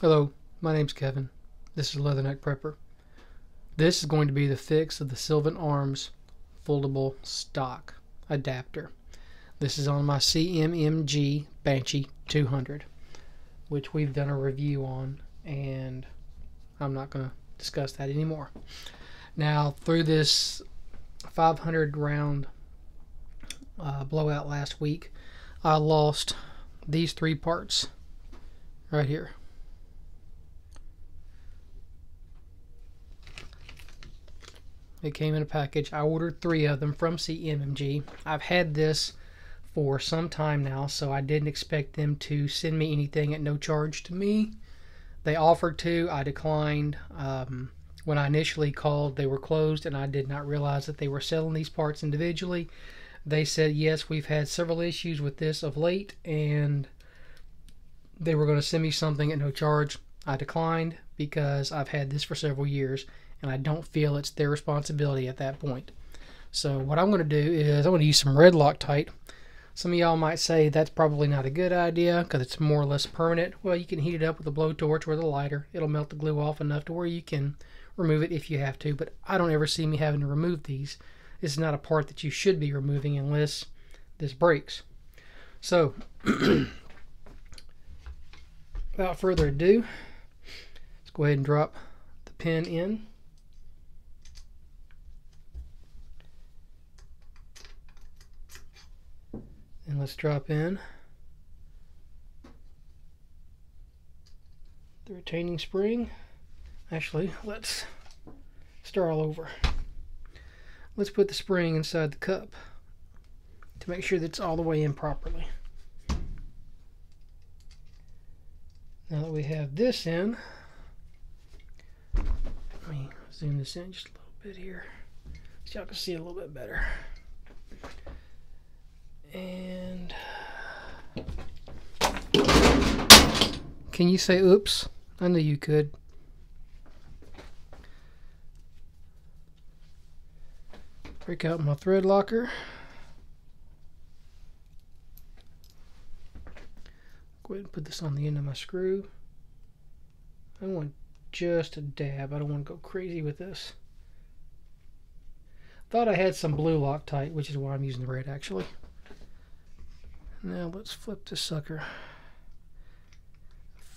Hello, my name's Kevin. This is Leatherneck Prepper. This is going to be the fix of the Sylvan Arms foldable stock adapter. This is on my CMMG Banshee 200, which we've done a review on, and I'm not going to discuss that anymore. Now, through this 500 round blowout last week, I lost these three parts right here. It came in a package. I ordered 3 of them from CMMG. I've had this for some time now, so I didn't expect them to send me anything at no charge to me. They offered to. I declined. When I initially called, they were closed, and I did not realize that they were selling these parts individually. They said, yes, we've had several issues with this of late, and they were going to send me something at no charge. I declined because I've had this for several years, and I don't feel it's their responsibility at that point. So what I'm going to do is I'm going to use some red Loctite. Some of y'all might say that's probably not a good idea because it's more or less permanent. Well, you can heat it up with a blowtorch or the lighter. It'll melt the glue off enough to where you can remove it if you have to, but I don't ever see me having to remove these. This is not a part that you should be removing unless this breaks. So, without further ado, let's go ahead and drop the pin in. And let's drop in the retaining spring. Actually, let's start all over. Let's put the spring inside the cup to make sure that it's all the way in properly. Now that we have this in, let me zoom this in just a little bit here so y'all can see it a little bit better. And can you say oops? I knew you could. Break out my thread locker. Go ahead and put this on the end of my screw. I want just a dab. I don't want to go crazy with this. Thought I had some blue Loctite, which is why I'm using the red actually. Now let's flip this sucker.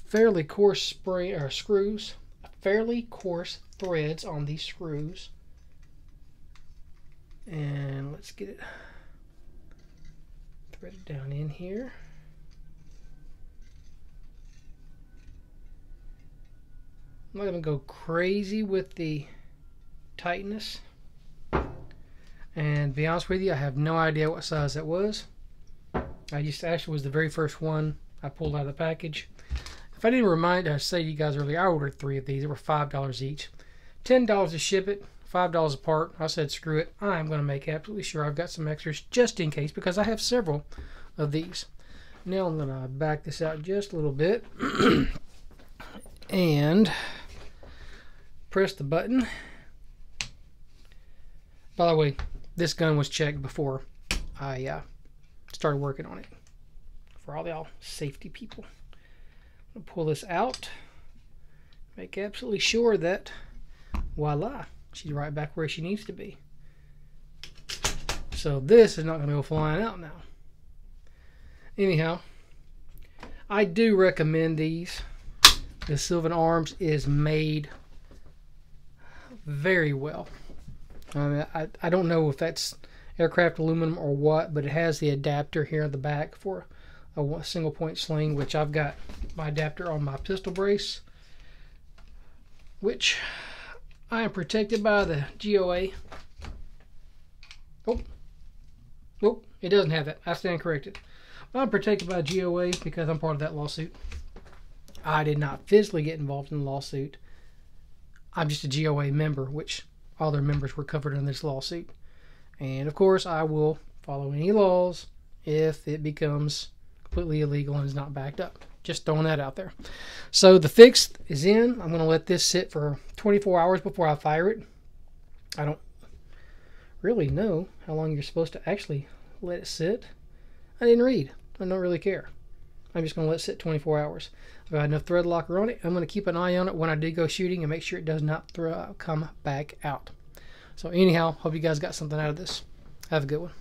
Fairly coarse spray or screws. Fairly coarse threads on these screws. And let's get it threaded down in here. I'm not going to go crazy with the tightness. And to be honest with you, I have no idea what size that was. Actually was the very first one I pulled out of the package. If I didn't say to you guys earlier, I ordered 3 of these. They were $5 each. $10 to ship it, $5 a part. I said, screw it. I'm going to make absolutely sure I've got some extras just in case because I have several of these. Now I'm going to back this out just a little bit and press the button. By the way, this gun was checked before I started working on it. For all y'all safety people. I'm going to pull this out. Make absolutely sure that, voila, she's right back where she needs to be. So this is not going to go flying out now. Anyhow, I do recommend these. The Sylvan Arms is made very well. I don't know if that's aircraft aluminum or what, but it has the adapter here at the back for a single point sling, which I've got my adapter on my pistol brace, which I am protected by the GOA. Oh, it doesn't have that. I stand corrected. I'm protected by GOA because I'm part of that lawsuit. I did not physically get involved in the lawsuit. I'm just a GOA member, which all their members were covered in this lawsuit. And of course, I will follow any laws if it becomes completely illegal and is not backed up. Just throwing that out there. So the fix is in. I'm going to let this sit for 24 hours before I fire it. I don't really know how long you're supposed to actually let it sit. I didn't read. I don't really care. I'm just going to let it sit 24 hours. I've got enough thread locker on it. I'm going to keep an eye on it when I do go shooting and make sure it does not come back out. So anyhow, hope you guys got something out of this. Have a good one.